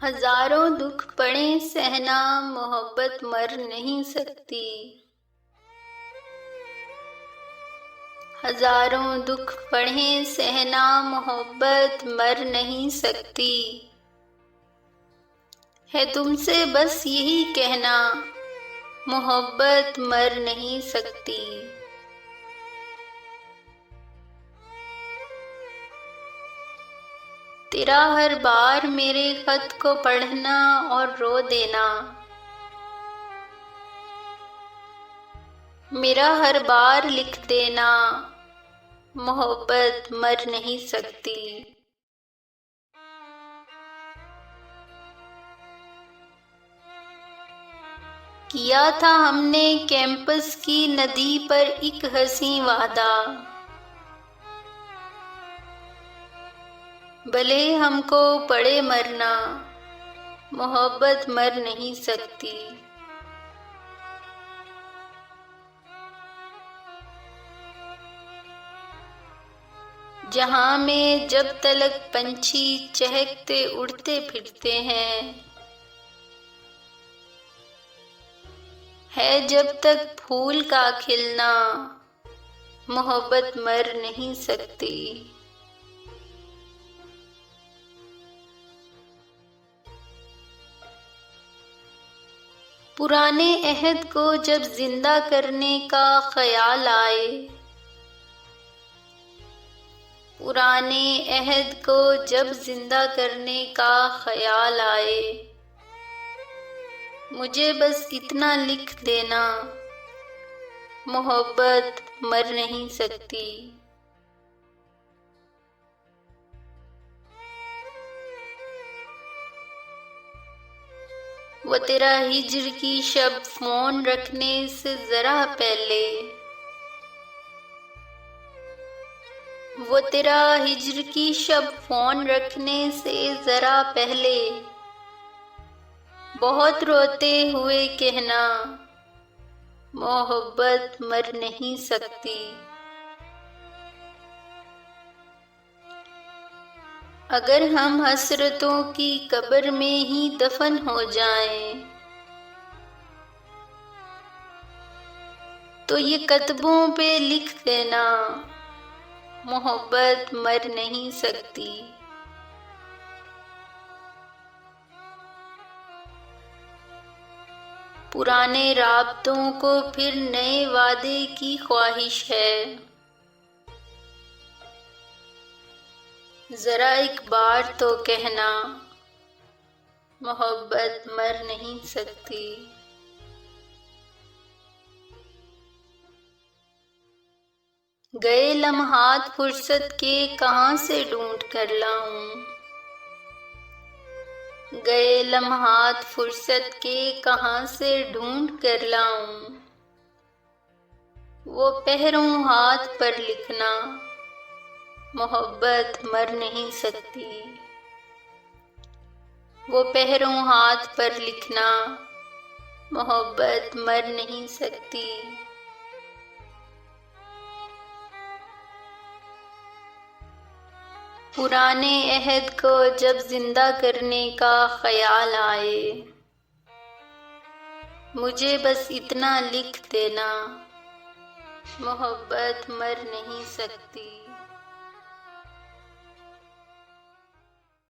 हजारों दुख पड़े सहना, मोहब्बत मर नहीं सकती। हजारों दुख पड़े सहना, मोहब्बत मर नहीं सकती। है तुमसे बस यही कहना, मोहब्बत मर नहीं सकती। तेरा हर बार मेरे खत को पढ़ना और रो देना, मेरा हर बार लिख देना, मोहब्बत मर नहीं सकती। किया था हमने कैंपस की नदी पर एक हंसी वादा, भले हमको पड़े मरना, मोहब्बत मर नहीं सकती। जहां में जब तलक पंछी चहकते उड़ते फिरते हैं, है जब तक फूल का खिलना, मोहब्बत मर नहीं सकती। पुराने अहद को जब जिंदा करने का ख्याल आए, पुराने अहद को जब जिंदा करने का ख्याल आए, मुझे बस इतना लिख देना, मोहब्बत मर नहीं सकती। वो तेरा हिज्र की शब फोन रखने से जरा पहले, वो तेरा हिज्र की शब फोन रखने से जरा पहले, बहुत रोते हुए कहना, मोहब्बत मर नहीं सकती। अगर हम हसरतों की कब्र में ही दफन हो जाएं, तो ये कतबों पे लिख देना, मोहब्बत मर नहीं सकती। पुराने राब्तों को फिर नए वादे की ख्वाहिश है, जरा एक बार तो कहना, मोहब्बत मर नहीं सकती। गए लम्हात फुर्सत के कहां से ढूंढ कर लाऊं, गए लम्हात फुर्सत के कहां से ढूंढ कर लाऊं, वो पहरों हाथ पर लिखना, मोहब्बत मर नहीं सकती। वो पहरों हाथ पर लिखना, मोहब्बत मर नहीं सकती। पुराने अहद को जब जिंदा करने का ख्याल आए, मुझे बस इतना लिख देना, मोहब्बत मर नहीं सकती।